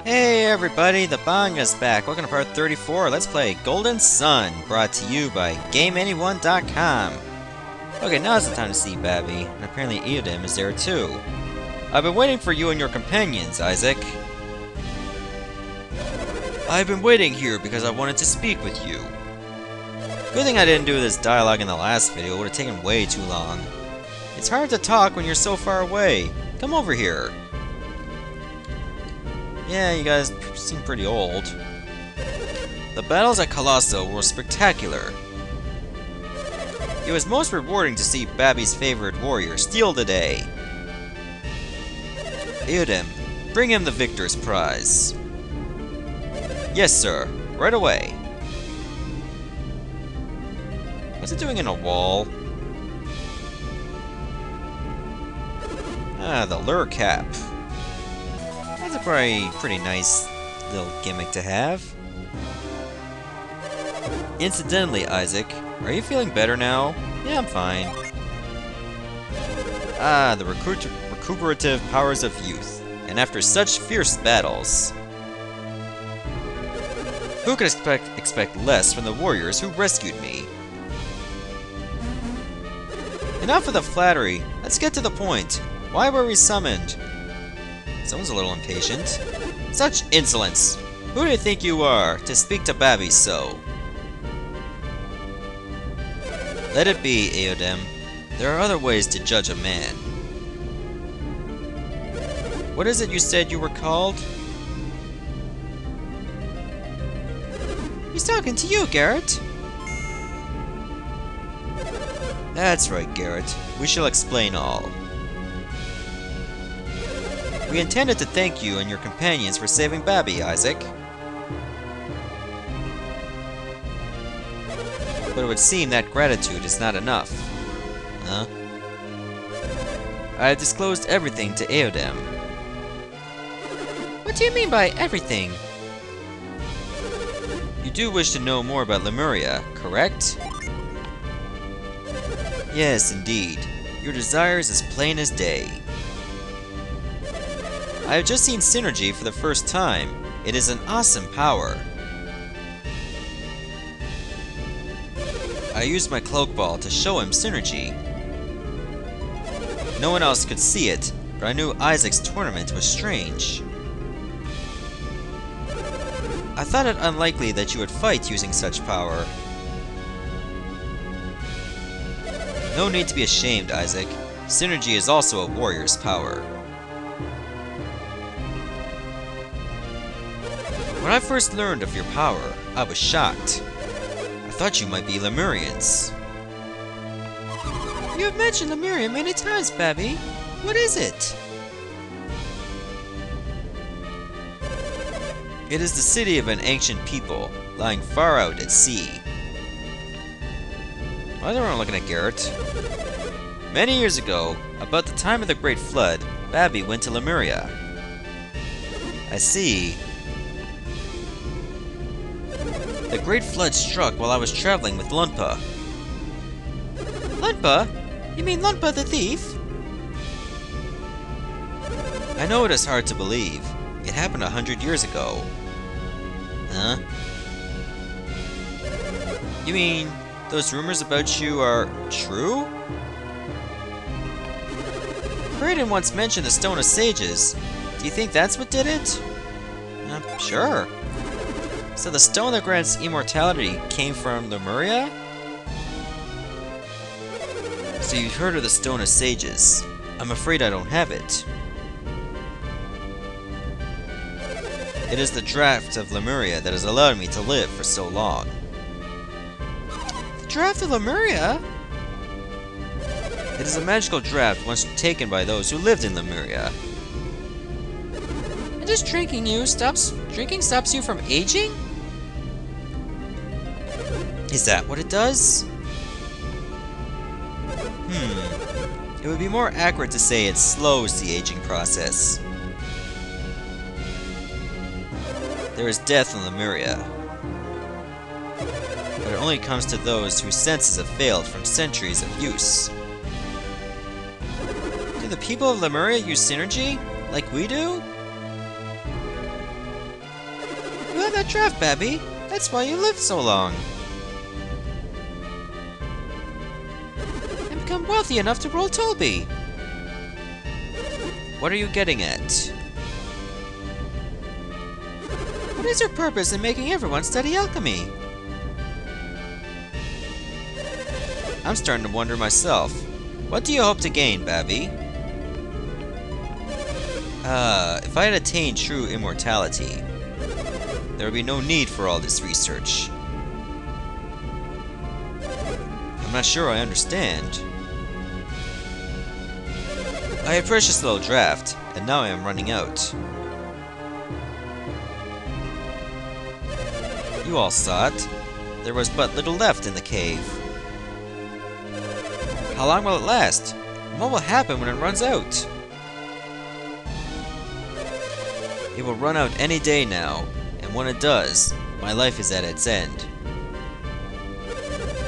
Hey everybody, the Banga's back. Welcome to part 34. Let's play Golden Sun, brought to you by GameAnyone.com. Okay, now's the time to see Babi, and apparently Eodem is there too. I've been waiting for you and your companions, Isaac. I've been waiting here because I wanted to speak with you. Good thing I didn't do this dialogue in the last video, it would have taken way too long. It's hard to talk when you're so far away. Come over here. Yeah, you guys seem pretty old. The battles at Colosso were spectacular. It was most rewarding to see Babi's favorite warrior steal the day. Eodem, bring him the victor's prize. Yes, sir. Right away. What's it doing in a wall? Ah, the lure cap. That's a pretty nice little gimmick to have. Incidentally, Isaac, are you feeling better now? Yeah, I'm fine. Ah, the recuperative powers of youth. And after such fierce battles, who could expect less from the warriors who rescued me? Enough of the flattery. Let's get to the point. Why were we summoned? Someone's a little impatient. Such insolence! Who do you think you are, to speak to Babi so? Let it be, Eodem. There are other ways to judge a man. What is it you said you were called? He's talking to you, Garrett. That's right, Garrett. We shall explain all. We intended to thank you and your companions for saving Babi, Isaac. But it would seem that gratitude is not enough. Huh? I have disclosed everything to Eodem. What do you mean by everything? You do wish to know more about Lemuria, correct? Yes, indeed. Your desire is as plain as day. I have just seen Synergy for the first time. It is an awesome power. I used my Cloak Ball to show him Synergy. No one else could see it, but I knew Isaac's tournament was strange. I thought it unlikely that you would fight using such power. No need to be ashamed, Isaac. Synergy is also a warrior's power. When I first learned of your power, I was shocked. I thought you might be Lemurians. You have mentioned Lemuria many times, Babi. What is it? It is the city of an ancient people, lying far out at sea. Why is everyone looking at Garrett? Many years ago, about the time of the Great Flood, Babi went to Lemuria. I see. The Great Flood struck while I was traveling with Lunpa. Lunpa? You mean Lunpa the thief? I know it is hard to believe. It happened 100 years ago. Huh? You mean those rumors about you are true? Kraden once mentioned the Stone of Sages. Do you think that's what did it? Sure. So the stone that grants immortality came from Lemuria? So you've heard of the Stone of Sages. I'm afraid I don't have it. It is the Draught of Lemuria that has allowed me to live for so long. The Draught of Lemuria? It is a magical draught once taken by those who lived in Lemuria. And just drinking stops you from aging? Is that what it does? It would be more accurate to say it slows the aging process. There is death in Lemuria, but it only comes to those whose senses have failed from centuries of use. Do the people of Lemuria use Synergy, like we do? have that draft, Babi. That's why you lived so long. And become wealthy enough to rule Tolby. What are you getting at? What is your purpose in making everyone study alchemy? I'm starting to wonder myself. What do you hope to gain, Babi? If I had attained true immortality, there would be no need for all this research. I'm not sure I understand. I had precious little draft, and now I am running out. You all saw it. There was but little left in the cave. How long will it last? And what will happen when it runs out? It will run out any day now, and when it does, my life is at its end.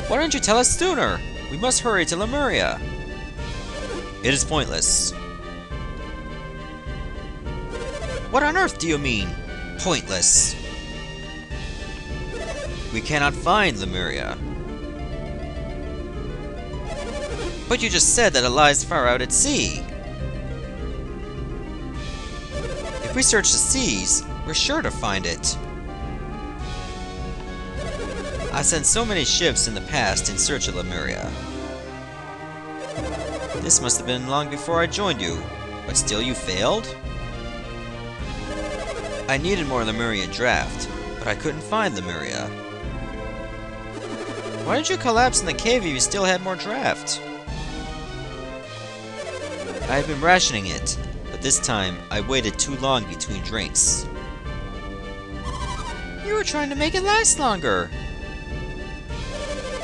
Why didn't you tell us sooner? We must hurry to Lemuria. It is pointless. What on earth do you mean, pointless? We cannot find Lemuria. But you just said that it lies far out at sea. If we search the seas, we're sure to find it. I sent so many ships in the past in search of Lemuria. This must have been long before I joined you, but still you failed? I needed more Lemurian draft, but I couldn't find Lemuria. Why did you collapse in the cave if you still had more draft? I had been rationing it, but this time I waited too long between drinks. You were trying to make it last longer!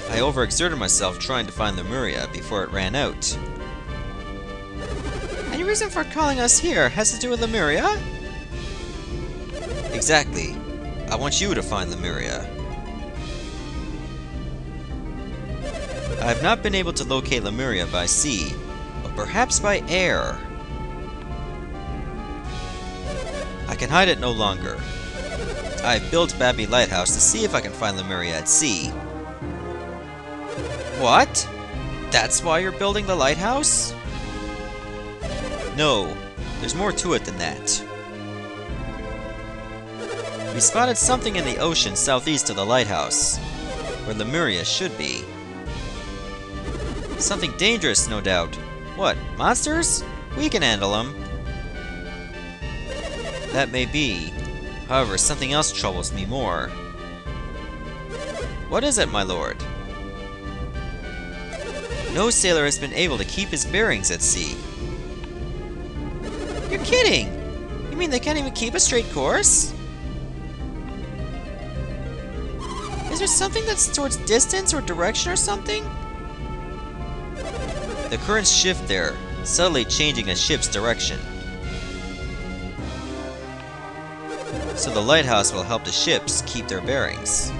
I overexerted myself trying to find Lemuria before it ran out. Any reason for calling us here has to do with Lemuria? Exactly. I want you to find Lemuria. I have not been able to locate Lemuria by sea, but perhaps by air. I can hide it no longer. I have built Babi Lighthouse to see if I can find Lemuria at sea. What? That's why you're building the lighthouse? No, there's more to it than that. We spotted something in the ocean southeast of the lighthouse, where Lemuria should be. Something dangerous, no doubt. What, monsters? We can handle them. That may be. However, something else troubles me more. What is it, my lord? No sailor has been able to keep his bearings at sea. You're kidding! You mean they can't even keep a straight course? Is there something that's towards distance or direction or something? The currents shift there, subtly changing a ship's direction. So the lighthouse will help the ships keep their bearings.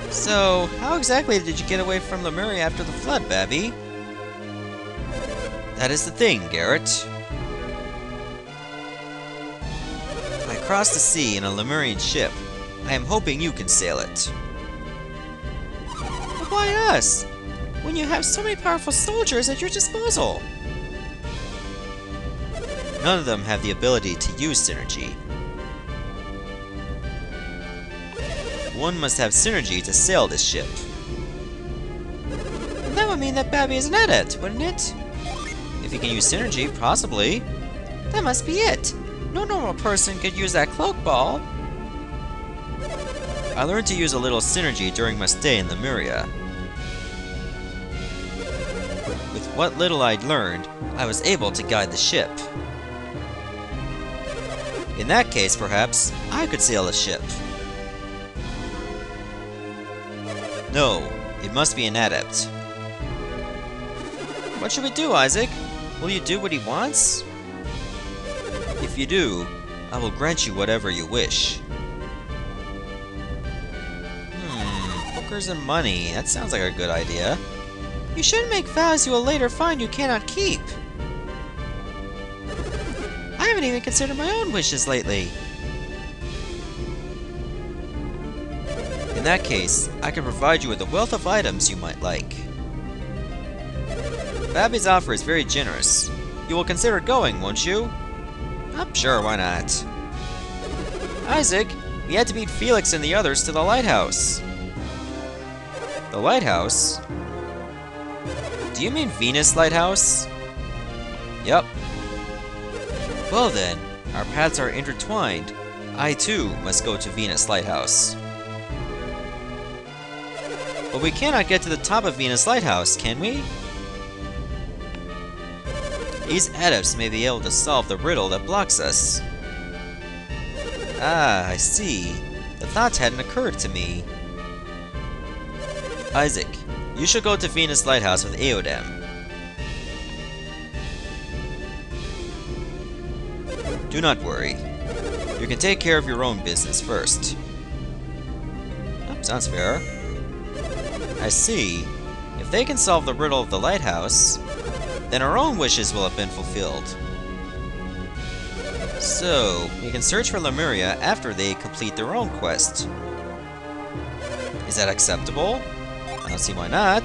So, how exactly did you get away from Lemuria after the flood, Babi? That is the thing, Garrett. I crossed the sea in a Lemurian ship. I am hoping you can sail it. But why us? When you have so many powerful soldiers at your disposal? None of them have the ability to use synergy. One must have synergy to sail this ship. That would mean that Babi is an adept, wouldn't it? If he can use synergy, possibly. That must be it. No normal person could use that Cloak Ball. I learned to use a little synergy during my stay in Lemuria. With what little I'd learned, I was able to guide the ship. In that case, perhaps, I could sail the ship. No, it must be an adept. What should we do, Isaac? Will you do what he wants? If you do, I will grant you whatever you wish. Hookers and money. That sounds like a good idea. You shouldn't make vows you will later find you cannot keep. I haven't even considered my own wishes lately. that case, I can provide you with a wealth of items you might like. Babi's offer is very generous. You will consider going, won't you? Sure, why not? Isaac, we had to beat Felix and the others to the lighthouse. The lighthouse? Do you mean Venus Lighthouse? Yup. Well then, our paths are intertwined. I too must go to Venus Lighthouse. But we cannot get to the top of Venus Lighthouse, can we? These adepts may be able to solve the riddle that blocks us. Ah, I see. The thought hadn't occurred to me. Isaac, you should go to Venus Lighthouse with Eodem. Do not worry. You can take care of your own business first. Sounds fair. I see. If they can solve the riddle of the lighthouse, then our own wishes will have been fulfilled. So, we can search for Lemuria after they complete their own quest. Is that acceptable? I don't see why not.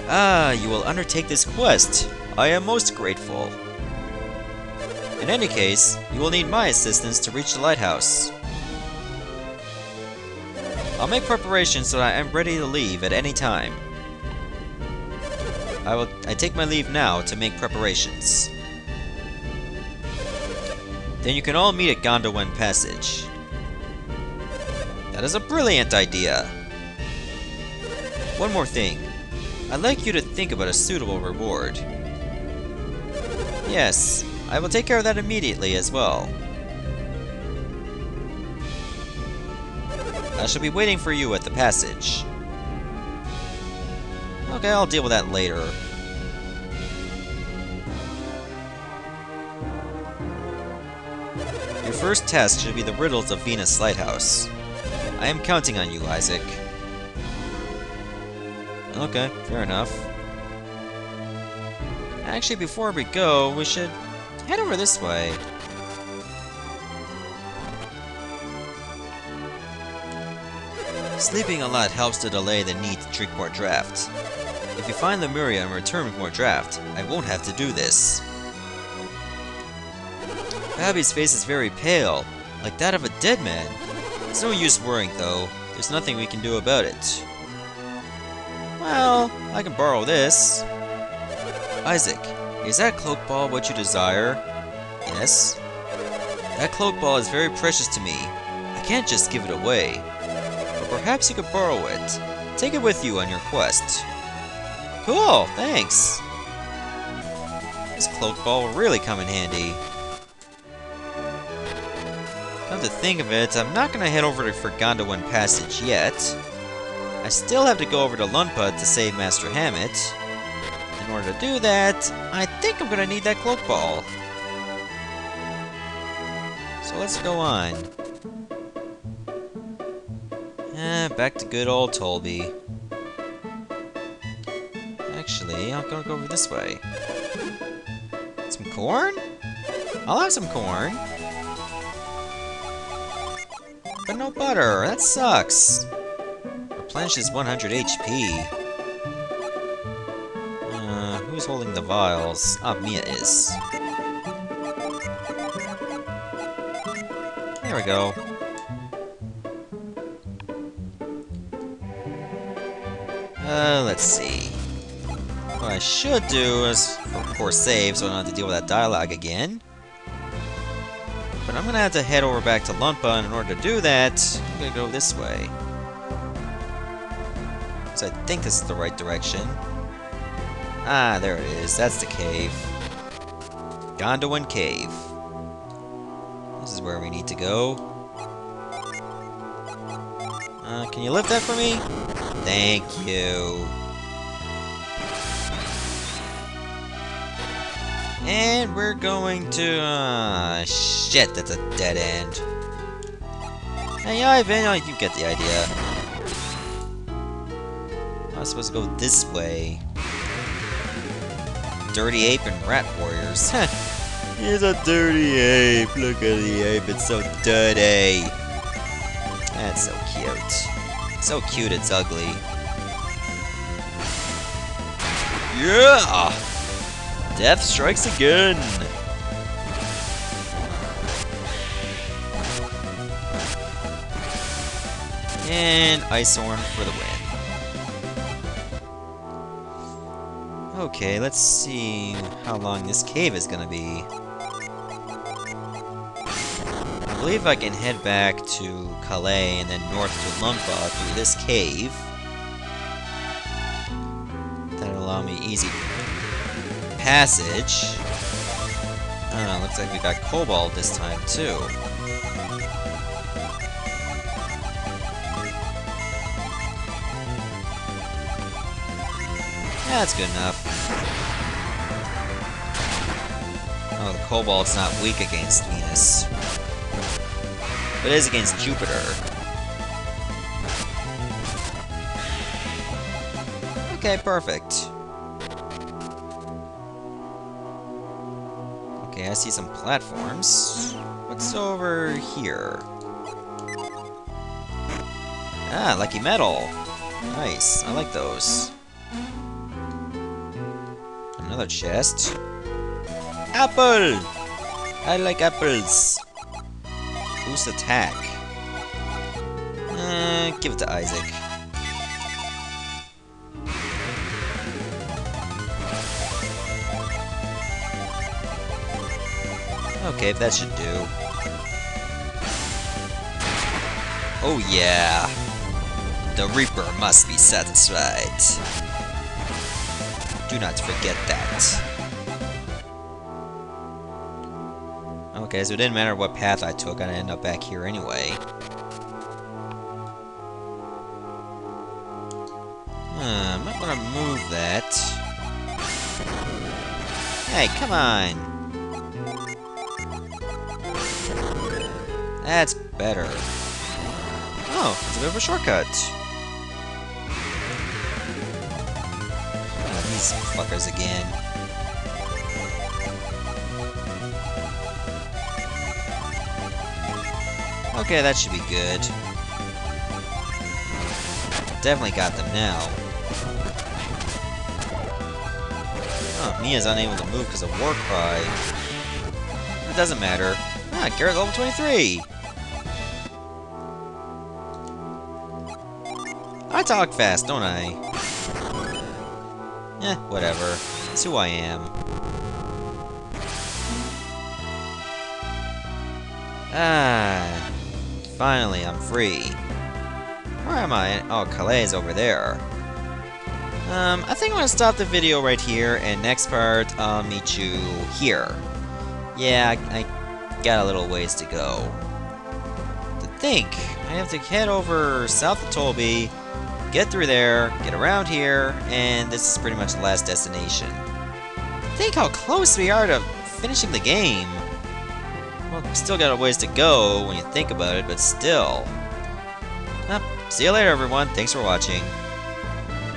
Ah, you will undertake this quest. I am most grateful. In any case, you will need my assistance to reach the lighthouse. I'll make preparations so that I am ready to leave at any time. I take my leave now to make preparations. Then you can all meet at Gondowan Passage. That is a brilliant idea! One more thing. I'd like you to think about a suitable reward. Yes, I will take care of that immediately as well. I shall be waiting for you at the passage. Okay, I'll deal with that later. Your first task should be the riddles of Venus Lighthouse. I am counting on you, Isaac. Okay, fair enough. Actually, before we go, we should head over this way. Sleeping a lot helps to delay the need to drink more Draught. If you find Lemuria and return with more Draught, I won't have to do this. Babi's face is very pale, like that of a dead man. It's no use worrying though, there's nothing we can do about it. Well, I can borrow this. Isaac, is that Cloak Ball what you desire? Yes. That Cloak Ball is very precious to me. I can't just give it away. But perhaps you could borrow it. Take it with you on your quest. Cool, thanks. This Cloak Ball will really come in handy. Come to think of it, I'm not gonna head over for Gondowan Passage yet. I still have to go over to Lunpa to save Master Hammett. In order to do that, I think I'm gonna need that Cloak Ball. So let's go on. Back to good old Tolby. Actually, I'm gonna go over this way. Some corn? I'll have some corn. But no butter, that sucks. Replenishes 100 HP. Who's holding the vials? Ah, Mia is. There we go. Let's see. What I should do is, of course, save so I don't have to deal with that dialogue again. But I'm gonna have to head over back to Lunpa, and in order to do that, I'm gonna go this way. So I think this is the right direction. Ah, there it is. That's the cave. Gondowan Cave. This is where we need to go. Can you lift that for me? Thank you. And we're going to... shit, that's a dead end. Hey, Ivan, you get the idea. I'm supposed to go this way. Dirty ape and rat warriors. He's a dirty ape. Look at the ape, it's so dirty. That's so cute. So cute, it's ugly. Yeah! Death strikes again! And Ice Horn for the win. Okay, let's see how long this cave is gonna be. I believe I can head back to Calais and then north to Lunpa through this cave. That'll allow me easy passage. Oh, looks like we got Cobalt this time too. That's good enough. Oh, the Cobalt's not weak against Venus. But it is against Jupiter. Okay, perfect. Okay, I see some platforms. What's over here? Ah, lucky metal. Nice, I like those. Another chest. Apple! I like apples. Boost attack. Give it to Isaac. Okay, that should do. Oh yeah. The Reaper must be satisfied. Do not forget that. Okay, so it didn't matter what path I took, I'd end up back here anyway. Might want to move that. Hey, come on! That's better. Oh, it's a bit of a shortcut. Oh, these fuckers again. Okay, that should be good. Definitely got them now. Oh, Mia's unable to move because of Warcry. It doesn't matter. Ah, Garrett level 23! I talk fast, don't I? Eh, whatever. It's who I am. Ah, finally, I'm free. Where am I? Oh, Calais is over there. I think I'm gonna stop the video right here, and next part, I'll meet you here. Yeah, I got a little ways to go. To think, I have to head over south of Tolby, get through there, get around here, and this is pretty much the last destination. Think how close we are to finishing the game. Well, still got a ways to go when you think about it, but still. See you later, everyone. Thanks for watching.